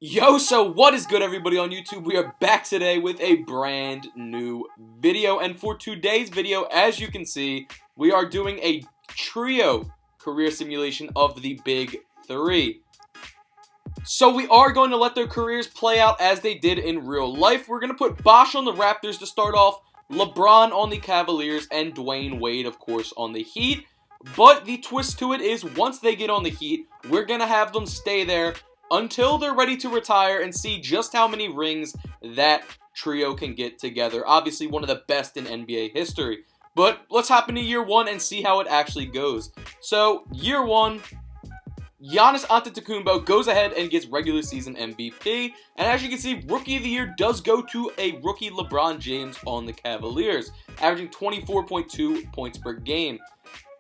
Yo, so what is good, everybody on YouTube? We are back today with a brand new video, and for today's video, as you can see, we are doing a trio career simulation of the big three. So we are going to let their careers play out as they did in real life. We're going to put Bosh on the Raptors to start off, LeBron on the Cavaliers, and Dwayne Wade, of course, on the Heat. But the twist to it is, once they get on the Heat, we're going to have them stay there until they're ready to retire and see just how many rings that trio can get together. Obviously, one of the best in NBA history. But let's hop into year one and see how it actually goes. So, year one, Giannis Antetokounmpo goes ahead and gets regular season MVP. And as you can see, Rookie of the Year does go to a rookie LeBron James on the Cavaliers, averaging 24.2 points per game.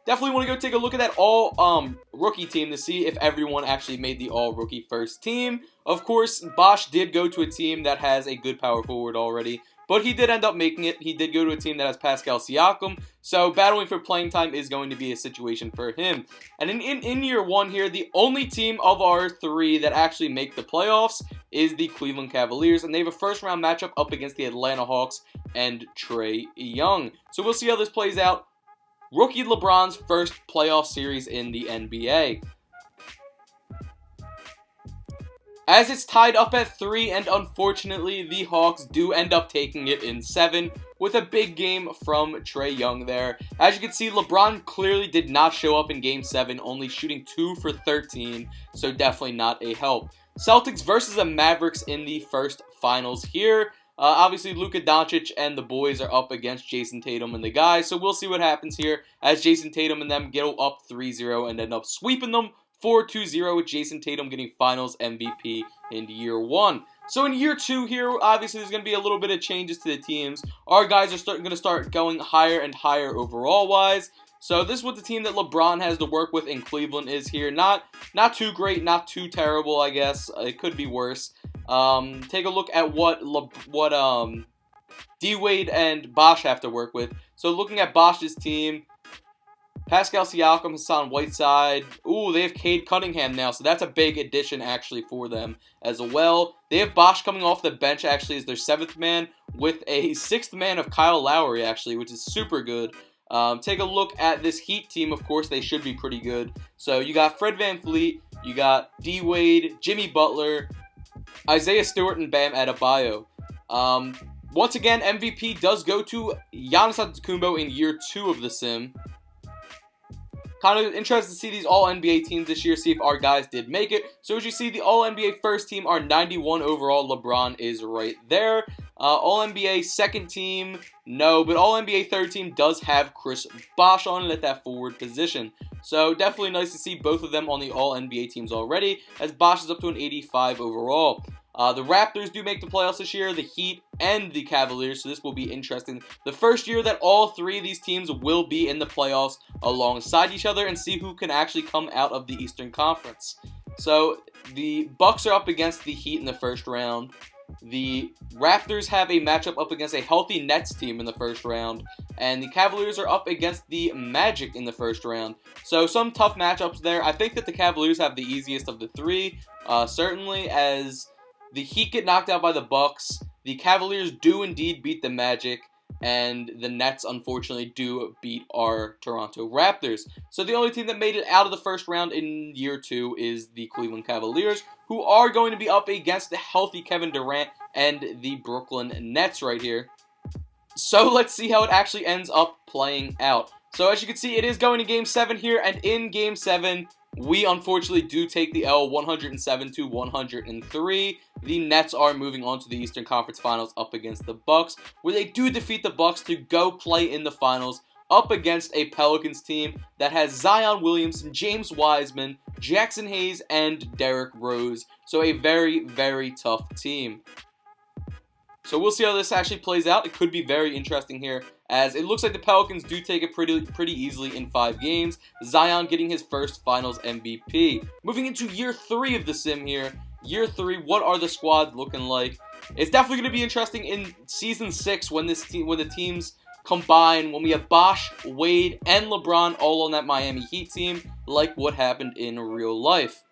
Definitely want to go take a look at that all-rookie team to see if everyone actually made the all-rookie first team. Of course, Bosh did go to a team that has a good power forward already, but he did end up making it. He did go to a team that has Pascal Siakam, so battling for playing time is going to be a situation for him. And in year one here, the only team of our three that actually make the playoffs is the Cleveland Cavaliers, and they have a first-round matchup up against the Atlanta Hawks and Trae Young. So we'll see how this plays out. Rookie LeBron's first playoff series in the NBA. As it's tied up at 3, and unfortunately the Hawks do end up taking it in 7 with a big game from Trae Young there. As you can see, LeBron clearly did not show up in Game 7, only shooting 2 for 13, so definitely not a help. Celtics versus the Mavericks in the first finals here. Obviously, Luka Doncic and the boys are up against Jason Tatum and the guys, so we'll see what happens here as Jason Tatum and them get up 3-0 and end up sweeping them 4-2-0 with Jason Tatum getting Finals MVP in year one. So in year two here, obviously there's going to be a little bit of changes to the teams. Our guys are going to start going higher and higher overall-wise. So this is what the team that LeBron has to work with in Cleveland is here. Not too great, not too terrible, I guess. It could be worse. Take a look at what D-Wade and Bosh have to work with. So looking at Bosh's team, Pascal Siakam, Hassan Whiteside. Ooh, they have Cade Cunningham now, so that's a big addition actually for them as well. They have Bosh coming off the bench actually as their 7th man with a 6th man of Kyle Lowry actually, which is super good. Take a look at this Heat team. Of course, they should be pretty good. So you got Fred VanVleet, you got D-Wade, Jimmy Butler, Isaiah Stewart, and Bam Adebayo. Once again, MVP does go to Giannis Antetokounmpo in year 2 of the sim. Kind of interested to see these All-NBA teams this year, see if our guys did make it. So as you see, the All-NBA first team are 91 overall. LeBron is right there. All-NBA second team, no, but All-NBA third team does have Chris Bosh on it at that forward position. So definitely nice to see both of them on the All-NBA teams already, as Bosh is up to an 85 overall. The Raptors do make the playoffs this year, the Heat and the Cavaliers, so this will be interesting. The first year that all three of these teams will be in the playoffs alongside each other and see who can actually come out of the Eastern Conference. So the Bucks are up against the Heat in the first round. The Raptors have a matchup up against a healthy Nets team in the first round. And the Cavaliers are up against the Magic in the first round. So some tough matchups there. I think that the Cavaliers have the easiest of the three, certainly, as the Heat get knocked out by the Bucks. The Cavaliers do indeed beat the Magic, and the Nets, unfortunately, do beat our Toronto Raptors. So the only team that made it out of the first round in year 2 is the Cleveland Cavaliers, who are going to be up against the healthy Kevin Durant and the Brooklyn Nets right here. So let's see how it actually ends up playing out. So as you can see, it is going to Game 7 here, and in Game 7, we unfortunately do take the L 107-103. The Nets are moving on to the Eastern Conference Finals up against the Bucks, where they do defeat the Bucks to go play in the finals up against a Pelicans team that has Zion Williamson, James Wiseman, Jackson Hayes, and Derrick Rose. So a very, very tough team. So we'll see how this actually plays out. It could be very interesting here, as it looks like the Pelicans do take it pretty easily in 5 games. Zion getting his first Finals MVP. Moving into year 3 of the sim here. Year 3, what are the squads looking like? It's definitely going to be interesting in Season 6 when the teams combine, when we have Bosh, Wade, and LeBron all on that Miami Heat team, like what happened in real life.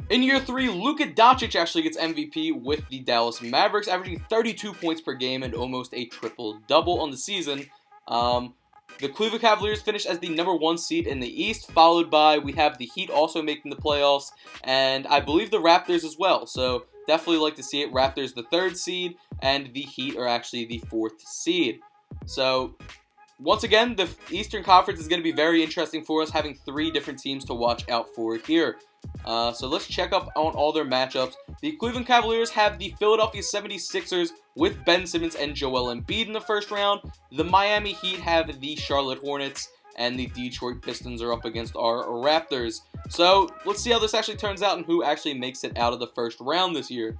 In year 3, Luka Doncic actually gets MVP with the Dallas Mavericks, averaging 32 points per game and almost a triple-double on the season. The Cleveland Cavaliers finish as the number 1 seed in the East, followed by, we have the Heat also making the playoffs, and I believe the Raptors as well, so definitely like to see it. Raptors the 3rd seed, and the Heat are actually the 4th seed. So, once again, the Eastern Conference is going to be very interesting for us, having 3 different teams to watch out for here. So let's check up on all their matchups. The Cleveland Cavaliers have the Philadelphia 76ers with Ben Simmons and Joel Embiid in the first round. The Miami Heat have the Charlotte Hornets, and the Detroit Pistons are up against our Raptors. So let's see how this actually turns out and who actually makes it out of the first round this year.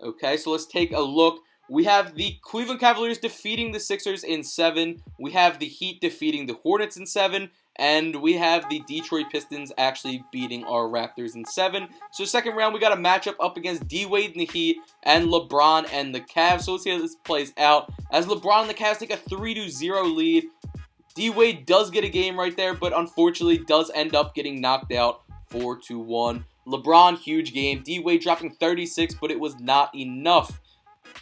Okay, so let's take a look. We have the Cleveland Cavaliers defeating the Sixers in 7. We have the Heat defeating the Hornets in 7. And we have the Detroit Pistons actually beating our Raptors in 7. So second round, we got a matchup up against D-Wade and the Heat and LeBron and the Cavs. So let's see how this plays out. As LeBron and the Cavs take a 3-0 lead, D-Wade does get a game right there, but unfortunately does end up getting knocked out 4-1. LeBron, huge game. D-Wade dropping 36, but it was not enough.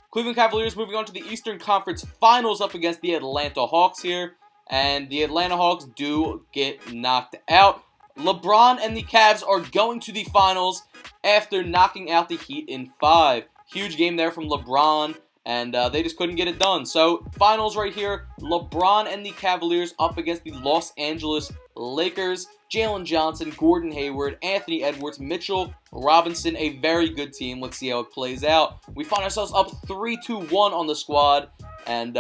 Cleveland Cavaliers moving on to the Eastern Conference Finals up against the Atlanta Hawks here. And the Atlanta Hawks do get knocked out. LeBron and the Cavs are going to the finals after knocking out the Heat in 5. Huge game there from LeBron, and they just couldn't get it done. So, finals right here, LeBron and the Cavaliers up against the Los Angeles Lakers. Jalen Johnson, Gordon Hayward, Anthony Edwards, Mitchell Robinson, a very good team. Let's see how it plays out. We find ourselves up 3-1 on the squad, and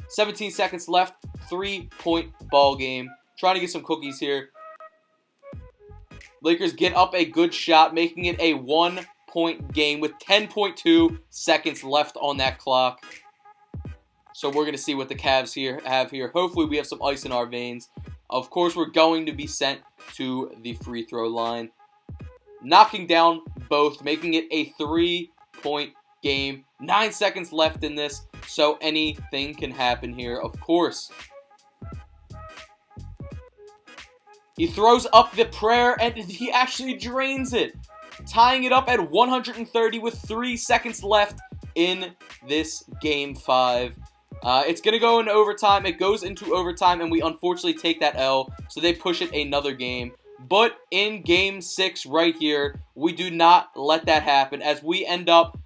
17 seconds left. 3-point ball game. Trying to get some cookies here. Lakers get up a good shot, making it a 1-point game with 10.2 seconds left on that clock. So we're going to see what the Cavs have here. Hopefully we have some ice in our veins. Of course, we're going to be sent to the free throw line. Knocking down both, making it a 3-point game. 9 seconds left in this, so anything can happen here, of course. He throws up the prayer, and he actually drains it, tying it up at 130 with 3 seconds left in this Game 5. It's going to go into overtime. It goes into overtime, and we unfortunately take that L, so they push it another game. But in Game 6 right here, we do not let that happen, as we end up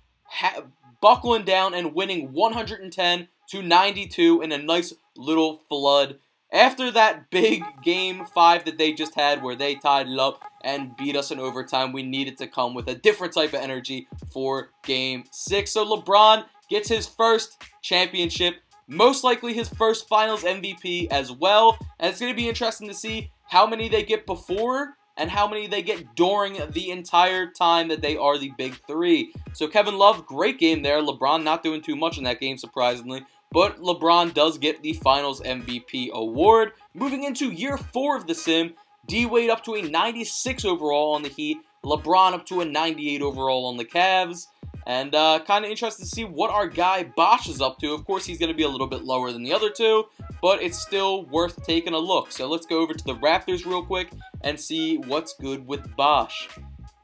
buckling down and winning 110-92 in a nice little flood. After that big Game 5 that they just had where they tied it up and beat us in overtime, we needed to come with a different type of energy for Game 6. So LeBron gets his first championship, most likely his first Finals MVP as well. And it's going to be interesting to see how many they get before and how many they get during the entire time that they are the Big Three. So Kevin Love, great game there. LeBron not doing too much in that game, surprisingly. But LeBron does get the Finals MVP award. Moving into year 4 of the sim, D-Wade up to a 96 overall on the Heat. LeBron up to a 98 overall on the Cavs. And kind of interested to see what our guy Bosh is up to. Of course, he's going to be a little bit lower than the other two, but it's still worth taking a look. So let's go over to the Raptors real quick and see what's good with Bosh.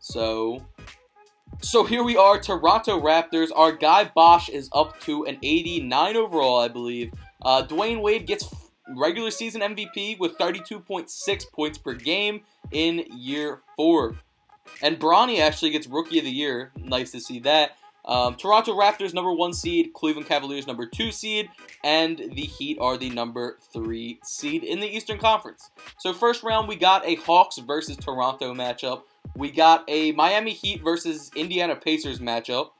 So here we are, Toronto Raptors. Our guy Bosh is up to an 89 overall, I believe. Dwayne Wade gets regular season MVP with 32.6 points per game in year 4. And Bronny actually gets Rookie of the Year. Nice to see that. Toronto Raptors number 1 seed, Cleveland Cavaliers number 2 seed, and the Heat are the number 3 seed in the Eastern Conference. So first round, we got a Hawks versus Toronto matchup. We got a Miami Heat versus Indiana Pacers matchup.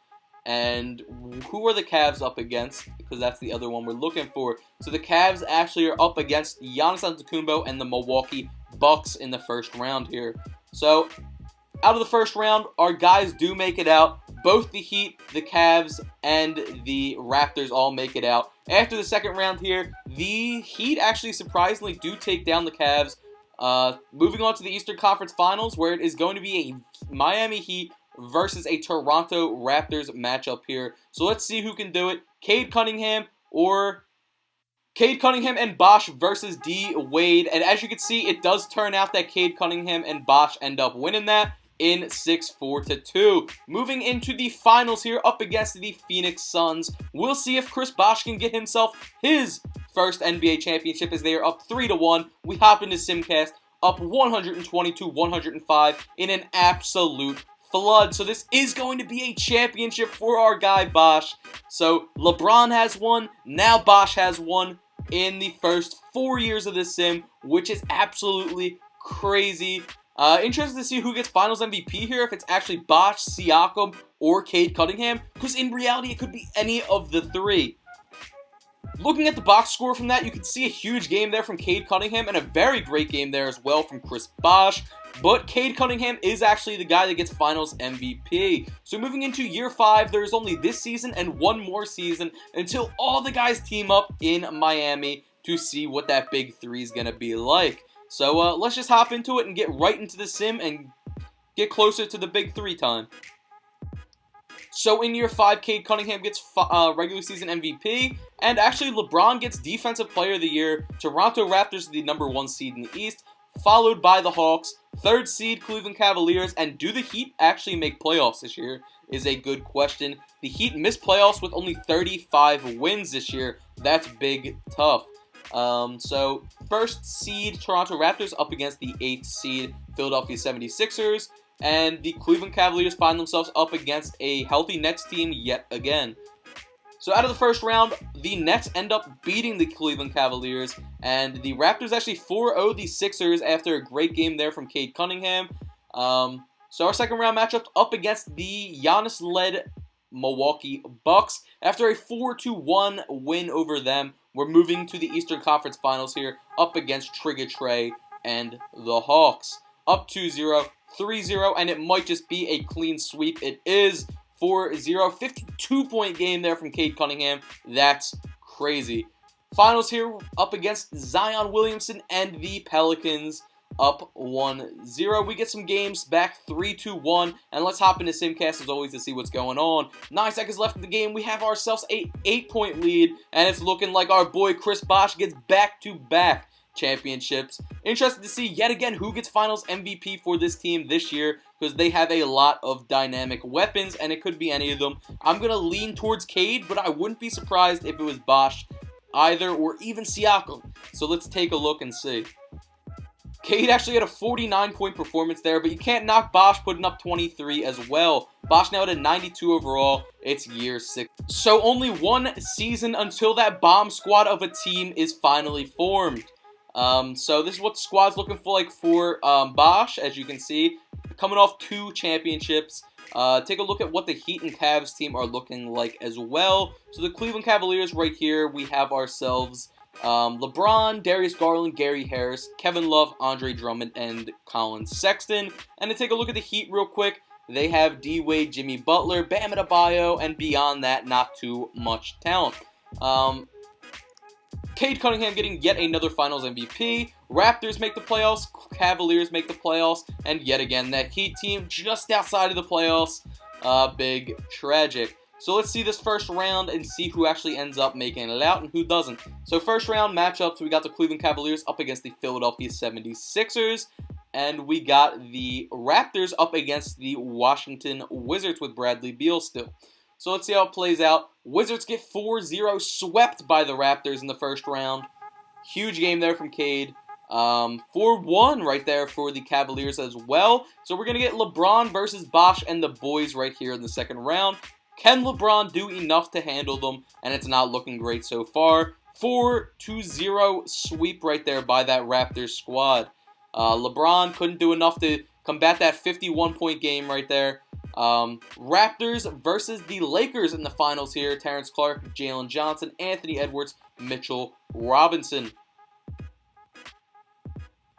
And who are the Cavs up against? Because that's the other one we're looking for. So the Cavs actually are up against Giannis Antetokounmpo and the Milwaukee Bucks in the first round here. So out of the first round, our guys do make it out. Both the Heat, the Cavs, and the Raptors all make it out. After the second round here, the Heat actually surprisingly do take down the Cavs. Moving on to the Eastern Conference Finals, where it is going to be a Miami Heat versus a Toronto Raptors matchup here. So let's see who can do it. Cade Cunningham or Cade Cunningham and Bosh versus D Wade, and as you can see, it does turn out that Cade Cunningham and Bosh end up winning that in 6-4-2. Moving into the finals here, up against the Phoenix Suns. We'll see if Chris Bosh can get himself his first NBA championship as they are up 3-1. We hop into Simcast, up 120-105 in an absolute flood. So this is going to be a championship for our guy Bosh. So LeBron has one, now Bosh has one in the first 4 years of this sim, which is absolutely crazy. Interested to see who gets Finals MVP here, if it's actually Bosh, Siakam, or Cade Cunningham, because in reality it could be any of the three. Looking at the box score from that, you can see a huge game there from Cade Cunningham and a very great game there as well from Chris Bosh. But Cade Cunningham is actually the guy that gets Finals MVP. So moving into year 5, there's only this season and one more season until all the guys team up in Miami to see what that big three is going to be like. So let's just hop into it and get right into the sim and get closer to the big three time. So in year 5, Cade Cunningham gets regular season MVP, and actually LeBron gets Defensive Player of the Year. Toronto Raptors are the #1 seed in the East, followed by the Hawks, 3rd seed Cleveland Cavaliers, and do the Heat actually make playoffs this year is a good question. The Heat missed playoffs with only 35 wins this year. That's big tough. So 1st seed Toronto Raptors up against the 8th seed Philadelphia 76ers. And the Cleveland Cavaliers find themselves up against a healthy Nets team yet again. So out of the first round, the Nets end up beating the Cleveland Cavaliers, and the Raptors actually 4-0 the Sixers after a great game there from Cade Cunningham. So our second round matchup up against the Giannis-led Milwaukee Bucks. After a 4-1 win over them, we're moving to the Eastern Conference Finals here, up against Trigger Trey and the Hawks. Up 2-0. 3-0, and it might just be a clean sweep. It is 4-0. 52-point game there from Cade Cunningham. That's crazy. Finals here, up against Zion Williamson and the Pelicans. Up 1-0. We get some games back 3-1, and let's hop into Simcast as always to see what's going on. 9 seconds left in the game. We have ourselves a 8-point lead, and it's looking like our boy Chris Bosh gets back-to-back championships. Interested to see yet again who gets Finals MVP for this team this year, because they have a lot of dynamic weapons, and it could be any of them. I'm going to lean towards Cade, but I wouldn't be surprised if it was Bosh either, or even Siakam. So let's take a look and see. Cade actually had a 49-point performance there, but you can't knock Bosh putting up 23 as well. Bosh now at a 92 overall. It's year 6. So only one season until that bomb squad of a team is finally formed. So this is what the squad's looking for, like for Bosh, as you can see, coming off 2 championships. Take a look at what the Heat and Cavs team are looking like as well. So the Cleveland Cavaliers right here, we have ourselves LeBron, Darius Garland, Gary Harris, Kevin Love, Andre Drummond, and Colin Sexton. And to take a look at the Heat real quick, they have D Wade, Jimmy Butler, Bam Adebayo, and beyond that, not too much talent. Cade Cunningham getting yet another Finals MVP. Raptors make the playoffs. Cavaliers make the playoffs. And yet again, that Heat team just outside of the playoffs. Big tragic. So let's see this first round and see who actually ends up making it out and who doesn't. So first round matchups, we got the Cleveland Cavaliers up against the Philadelphia 76ers. And we got the Raptors up against the Washington Wizards with Bradley Beal still. So let's see how it plays out. Wizards get 4-0 swept by the Raptors in the first round. Huge game there from Cade. 4-1 right there for the Cavaliers as well. So we're going to get LeBron versus Bosh and the boys right here in the second round. Can LeBron do enough to handle them? And it's not looking great so far. 4-0 sweep right there by that Raptors squad. LeBron couldn't do enough to combat that 51-point game right there. Raptors versus the Lakers in the finals here. Terrence Clark, Jalen Johnson, Anthony Edwards, Mitchell Robinson.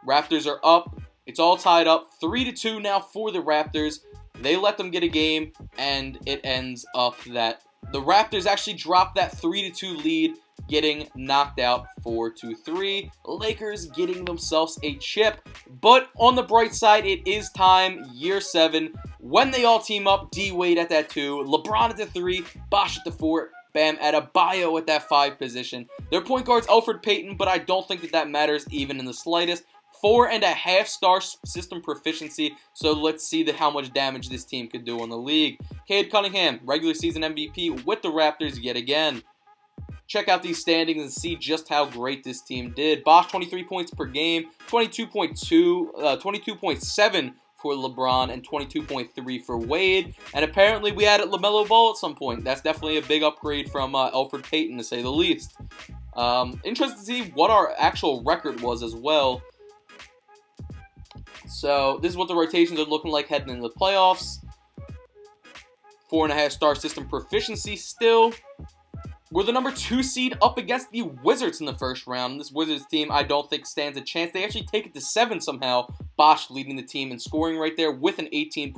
Raptors are up. It's all tied up. 3-2 now for the Raptors. They let them get a game, and it ends up that the Raptors actually dropped that 3-2 lead, getting knocked out 4-3. Lakers getting themselves a chip. But on the bright side, it is time, year 7, when they all team up. D Wade at that 2, LeBron at the 3, Bosh at the 4, Bam Adebayo at that 5 position. Their point guard's Elfrid Payton, but I don't think that matters even in the slightest. 4.5-star system proficiency, so let's see how much damage this team could do on the league. Cade Cunningham, regular season MVP with the Raptors yet again. Check out these standings and see just how great this team did. Bosh, 23 points per game, 22.7 for LeBron, and 22.3 for Wade. And apparently we added LaMelo Ball at some point. That's definitely a big upgrade from Elfrid Payton, to say the least. Interested to see what our actual record was as well. So this is what the rotations are looking like heading into the playoffs. 4.5-star system proficiency still. We're the number 2 seed up against the Wizards in the first round. This Wizards team I don't think stands a chance. They actually take it to 7 somehow. Bosh leading the team in scoring right there with an 18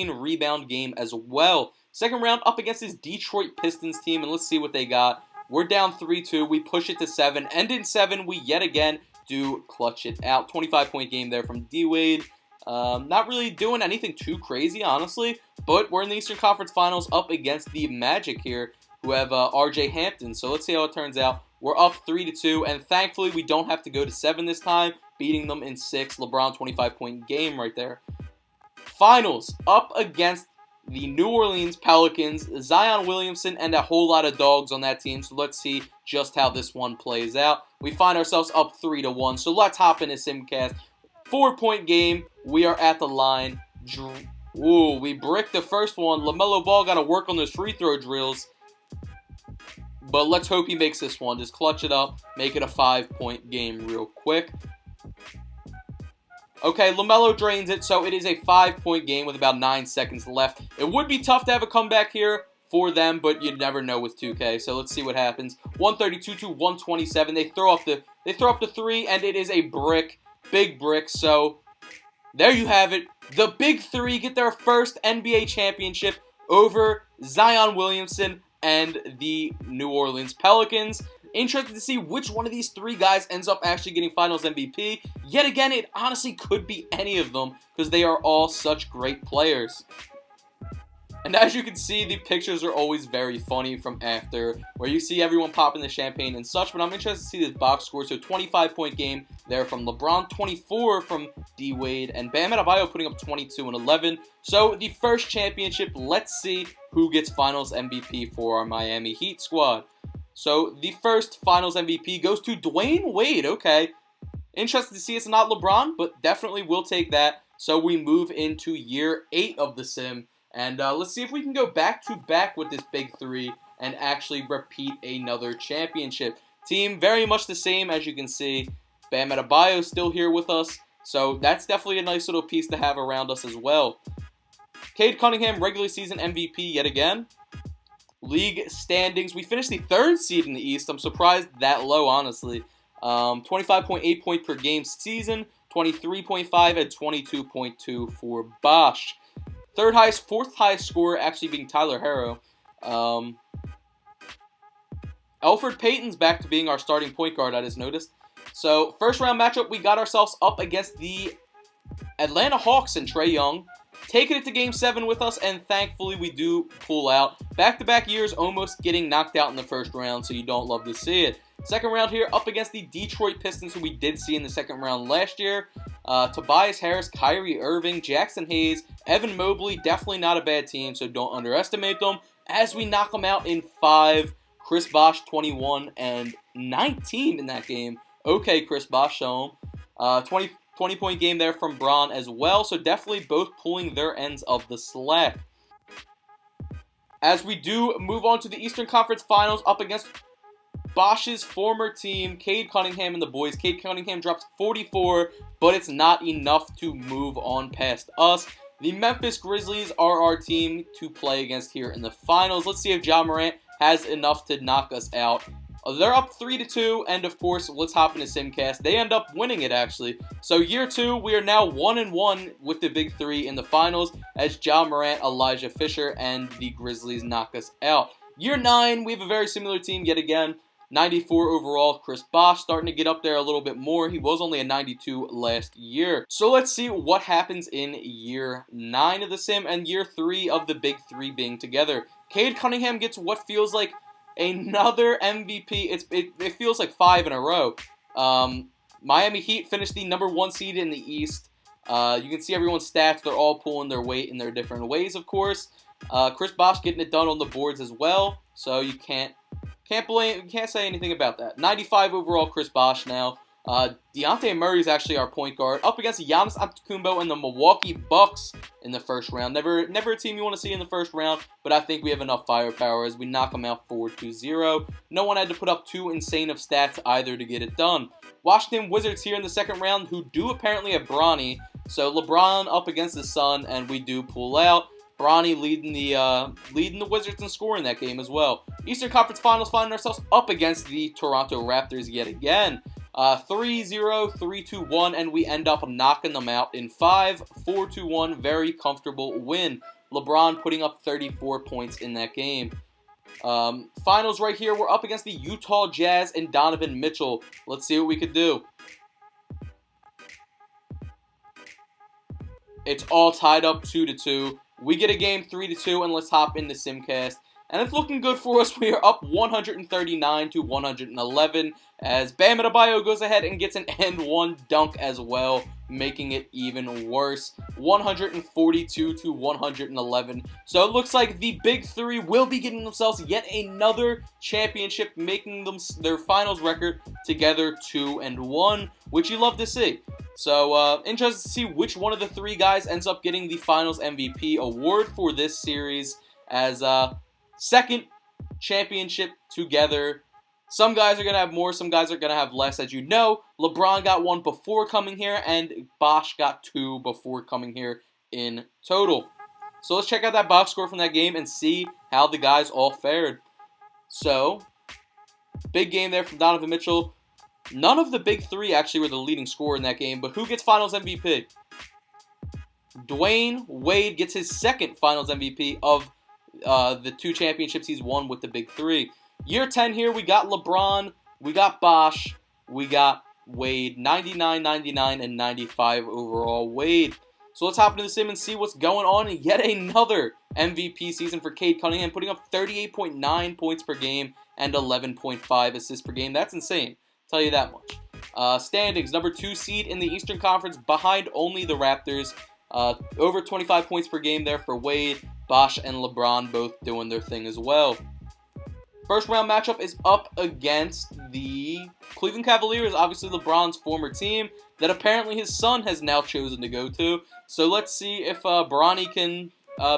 rebound game as well. Second round up against this Detroit Pistons team, and let's see what they got. We're down 3-2. We push it to 7. And in 7, we yet again do clutch it out. 25-point game there from D-Wade. Not really doing anything too crazy, honestly, but we're in the Eastern Conference Finals up against the Magic here, who have RJ Hampton. So let's see how it turns out. We're up 3-2, and thankfully we don't have to go to 7 this time, beating them in 6. LeBron 25-point game right there. Finals up against the New Orleans Pelicans, Zion Williamson, and a whole lot of dogs on that team. So let's see just how this one plays out. We find ourselves up 3-1. So let's hop into Simcast. 4-point game. We are at the line. Ooh, we bricked the first one. LaMelo Ball got to work on those free throw drills. But let's hope he makes this one. Just clutch it up. Make it a 5-point game real quick. Okay, LaMelo drains it, so it is a 5-point game with about 9 seconds left. It would be tough to have a comeback here for them, but you never know with 2K. So let's see what happens. 132 to 127. They throw up the 3, and it is a brick, big brick. So there you have it. The Big 3 get their first NBA championship over Zion Williamson and the New Orleans Pelicans. Interested to see which one of these 3 guys ends up actually getting Finals MVP. Yet again, it honestly could be any of them because they are all such great players. And as you can see, the pictures are always very funny from after, where you see everyone popping the champagne and such, but I'm interested to see this box score. So 25-point game there from LeBron, 24 from D-Wade, and Bam Adebayo putting up 22 and 11. So the first championship, let's see who gets Finals MVP for our Miami Heat squad. So the first Finals MVP goes to Dwayne Wade. Okay, interested to see it's not LeBron, but definitely will take that. So we move into year 8 of the sim. And let's see if we can go back-to-back with this Big 3 and actually repeat another championship. Team very much the same, as you can see. Bam Adebayo still here with us, so that's definitely a nice little piece to have around us as well. Cade Cunningham, regular season MVP yet again. League standings, we finished the 3rd seed in the East. I'm surprised that low, honestly. 25.8 point per game season, 23.5 and 22.2 for Bosh. 4th highest scorer actually being Tyler Herro. Elfrid Payton's back to being our starting point guard, I just noticed. So, first round matchup, we got ourselves up against the Atlanta Hawks and Trae Young. Taking it to Game 7 with us, and thankfully we do pull out. Back-to-back years almost getting knocked out in the first round, so you don't love to see it. Second round here, up against the Detroit Pistons, who we did see in the second round last year. Tobias Harris, Kyrie Irving, Jackson Hayes, Evan Mobley, definitely not a bad team, so don't underestimate them. As we knock them out in 5, Chris Bosh 21 and 19 in that game. Okay, Chris Bosh, show him. 20-point game there from Braun as well, so definitely both pulling their ends of the slack. As we do move on to the Eastern Conference Finals up against Bosh's former team, Cade Cunningham and the boys. Cade Cunningham drops 44, but it's not enough to move on past us. The Memphis Grizzlies are our team to play against here in the finals. Let's see if Ja Morant has enough to knock us out. They're up 3-2, and of course, let's hop into Simcast. They end up winning it, actually. So year 2, we are now 1-1 with the Big 3 in the finals, as Ja Morant, Elijah Fisher, and the Grizzlies knock us out. Year 9, we have a very similar team yet again. 94 overall. Chris Bosh starting to get up there a little bit more. He was only a 92 last year. So let's see what happens in year 9 of the sim and year 3 of the big 3 being together. Cade Cunningham gets what feels like another MVP. It feels like 5 in a row. Miami Heat finished the #1 seed in the East. You can see everyone's stats. They're all pulling their weight in their different ways, of course. Chris Bosh getting it done on the boards as well. So you can't say anything about that. 95 overall, Chris Bosh now. Dejounte Murray is actually our point guard, up against Giannis Antetokounmpo and the Milwaukee Bucks in the first round. Never a team you want to see in the first round, but I think we have enough firepower as we knock them out 4-0. No one had to put up too insane of stats either to get it done. Washington Wizards here in the second round, who do apparently have Bronny. So LeBron up against the Sun, and we do pull out. Bronny leading the Wizards in scoring that game as well. Eastern Conference Finals, finding ourselves up against the Toronto Raptors yet again. 3-0, 3-1, and we end up knocking them out in 5, 4-1. Very comfortable win. LeBron putting up 34 points in that game. Finals right here, we're up against the Utah Jazz and Donovan Mitchell. Let's see what we could do. It's all tied up 2-2. We get a game 3-2, and let's hop into Simcast. And it's looking good for us. We are up 139-111 as Bam Adebayo goes ahead and gets an and-one dunk as well, making it even worse. 142-111. So it looks like the big 3 will be getting themselves yet another championship, making them their finals record together 2-1, which you love to see. So, interested to see which one of the 3 guys ends up getting the Finals MVP award for this series as, second championship together. Some guys are going to have more, some guys are going to have less. As you know, LeBron got 1 before coming here, and Bosh got 2 before coming here in total. So let's check out that box score from that game and see how the guys all fared. So, big game there from Donovan Mitchell. None of the big 3 actually were the leading scorer in that game, but who gets Finals MVP? Dwayne Wade gets his second Finals MVP of the 2 championships he's won with the big 3. Year 10 here, we got LeBron, we got Bosh, we got Wade, 99, 99, and 95 overall Wade. So let's hop into the sim and see what's going on in yet another MVP season for Cade Cunningham, putting up 38.9 points per game and 11.5 assists per game. That's insane, I'll tell you that much. Standings, #2 seed in the Eastern Conference, behind only the Raptors. Over 25 points per game there for Wade. Bosh and LeBron both doing their thing as well. First round matchup is up against the Cleveland Cavaliers, obviously LeBron's former team, that apparently his son has now chosen to go to. So let's see if Bronny can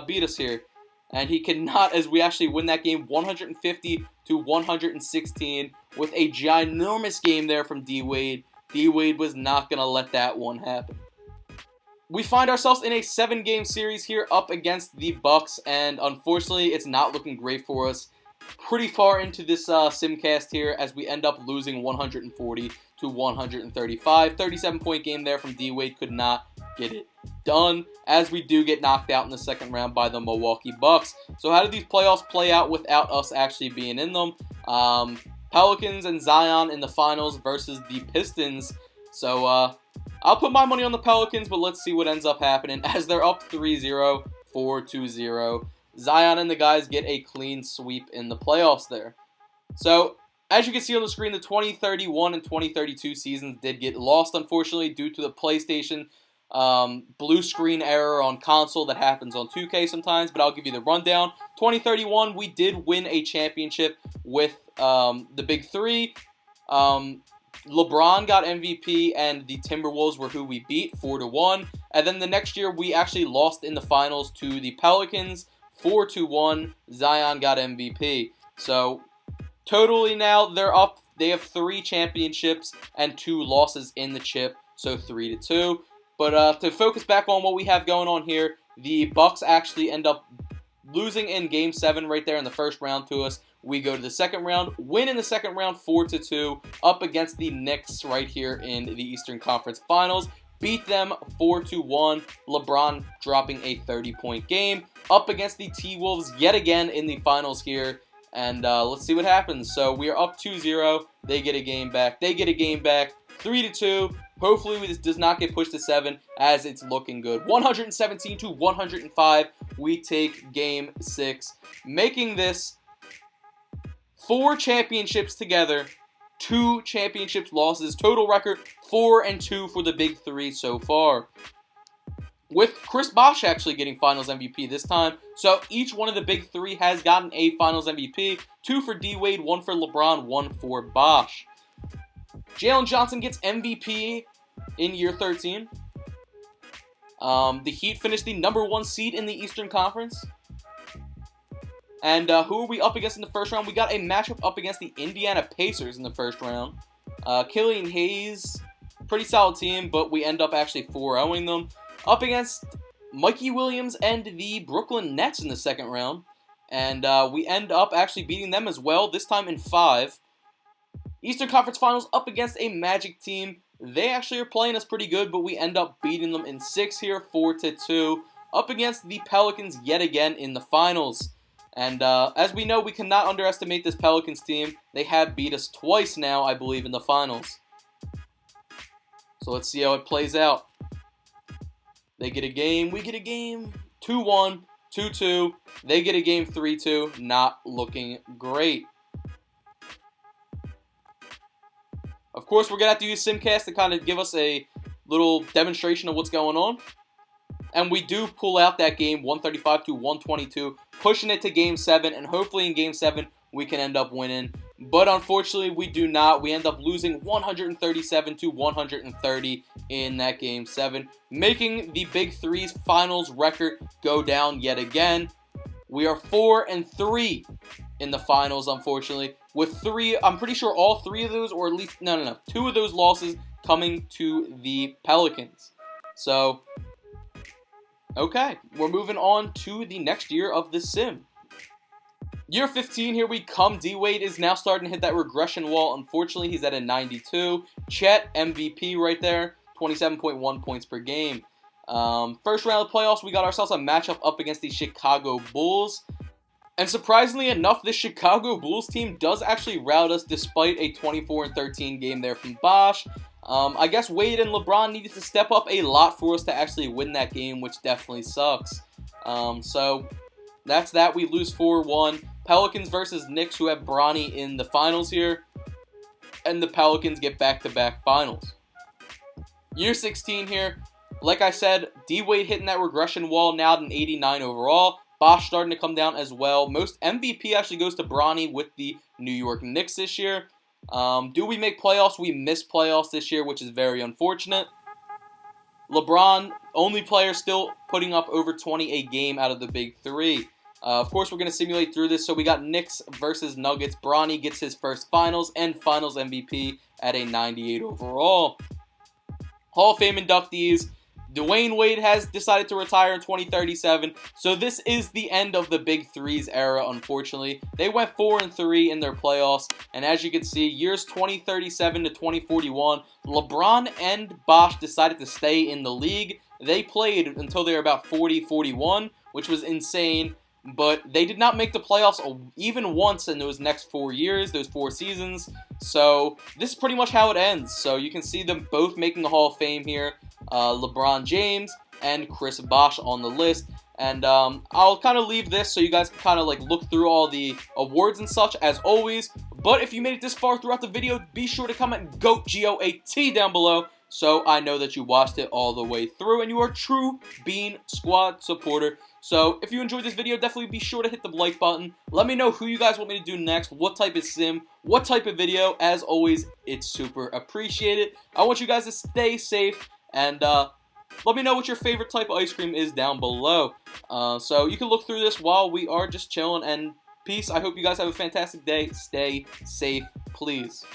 beat us here. And he cannot, as we actually win that game 150-116 with a ginormous game there from D-Wade. D-Wade was not going to let that one happen. We find ourselves in a 7-game series here up against the Bucks, and unfortunately, it's not looking great for us. Pretty far into this simcast here as we end up losing 140-135. 37-point game there from D-Wade, could not get it done, as we do get knocked out in the second round by the Milwaukee Bucks. So how do these playoffs play out without us actually being in them? Pelicans and Zion in the finals versus the Pistons. So, I'll put my money on the Pelicans, but let's see what ends up happening as they're up 3-0, 4-0. Zion and the guys get a clean sweep in the playoffs there. So, as you can see on the screen, the 2031 and 2032 seasons did get lost, unfortunately, due to the PlayStation blue screen error on console that happens on 2K sometimes, but I'll give you the rundown. 2031, we did win a championship with the Big Three. LeBron got MVP, and the Timberwolves were who we beat 4-1. And then the next year, we actually lost in the finals to the Pelicans 4-1. Zion got MVP. So, totally now, they're up. They have 3 championships and 2 losses in the chip, so 3-2. But to focus back on what we have going on here, the Bucks actually end up losing in Game 7 right there in the first round to us. We go to the second round, win in the second round 4-2, up against the Knicks right here in the Eastern Conference Finals. Beat them 4-1, LeBron dropping a 30-point game. Up against the T-Wolves yet again in the finals here. And let's see what happens. So we are up 2-0. They get a game back. They get a game back. 3-2. Hopefully this does not get pushed to 7, as it's looking good. 117-105. We take game 6, making this 4 championships together. 2 championships losses. Total record 4-2 for the big 3 so far. With Chris Bosh actually getting Finals MVP this time. So each one of the big 3 has gotten a Finals MVP. 2 for D-Wade, 1 for LeBron, 1 for Bosh. Jalen Johnson gets MVP in year 13. The Heat finished the #1 seed in the Eastern Conference. And who are we up against in the first round? We got a matchup up against the Indiana Pacers in the first round. Killian Hayes, pretty solid team, but we end up actually 4-0ing them. Up against Mikey Williams and the Brooklyn Nets in the second round. And we end up actually beating them as well, this time in 5. Eastern Conference Finals up against a Magic team. They actually are playing us pretty good, but we end up beating them in 6 here, 4-2. Up against the Pelicans yet again in the finals. And as we know, we cannot underestimate this Pelicans team. They have beat us twice now, I believe, in the finals. So let's see how it plays out. They get a game, we get a game. 2-1, 2-2. They get a game 3-2. Not looking great. Of course, we're going to have to use Simcast to kind of give us a little demonstration of what's going on. And we do pull out that game 135-122, pushing it to Game 7. And hopefully in Game 7, we can end up winning. But unfortunately, we do not. We end up losing 137-130 in that Game 7, making the Big Three's finals record go down yet again. We are 4-3 in the finals, unfortunately, with 3, I'm pretty sure all 3 of those, or at least, no, 2 of those losses coming to the Pelicans. So, okay, we're moving on to the next year of the sim. Year 15, here we come. D-Wade is now starting to hit that regression wall. Unfortunately, he's at a 92. Chet, MVP right there, 27.1 points per game. First round of the playoffs, we got ourselves a matchup up against the Chicago Bulls. And surprisingly enough, this Chicago Bulls team does actually rout us despite a 24-13 game there from Bosh. I guess Wade and LeBron needed to step up a lot for us to actually win that game, which definitely sucks. So that's that. We lose 4-1. Pelicans versus Knicks, who have Bronny in the finals here. And the Pelicans get back-to-back finals. Year 16 here. Like I said, D-Wade hitting that regression wall, now at an 89 overall. Bosh starting to come down as well. Most MVP actually goes to Bronny with the New York Knicks this year. Do we make playoffs? We missed playoffs this year, which is very unfortunate. LeBron, only player still putting up over 20 a game out of the big 3. Of course, we're going to simulate through this. So we got Knicks versus Nuggets. Bronny gets his first finals and finals MVP at a 98 overall. Hall of Fame inductees. Dwayne Wade has decided to retire in 2037, so this is the end of the Big Three's era, unfortunately. They went 4-3 in their playoffs, and as you can see, years 2037 to 2041, LeBron and Bosh decided to stay in the league. They played until they were about 40-41, which was insane, but they did not make the playoffs even once in those next 4 years, those 4 seasons. So this is pretty much how it ends. So you can see them both making the Hall of Fame here. LeBron James and Chris Bosh on the list. And I'll kind of leave this so you guys can kind of like look through all the awards and such as always. But if you made it this far throughout the video, be sure to comment GOAT, G-O-A-T, down below, so I know that you watched it all the way through and you are a true Bean Squad supporter. So if you enjoyed this video, definitely be sure to hit the like button. Let me know who you guys want me to do next, what type of sim, what type of video. As always, it's super appreciated. I want you guys to stay safe, and let me know what your favorite type of ice cream is down below. So you can look through this while we are just chilling, and peace. I hope you guys have a fantastic day. Stay safe, please.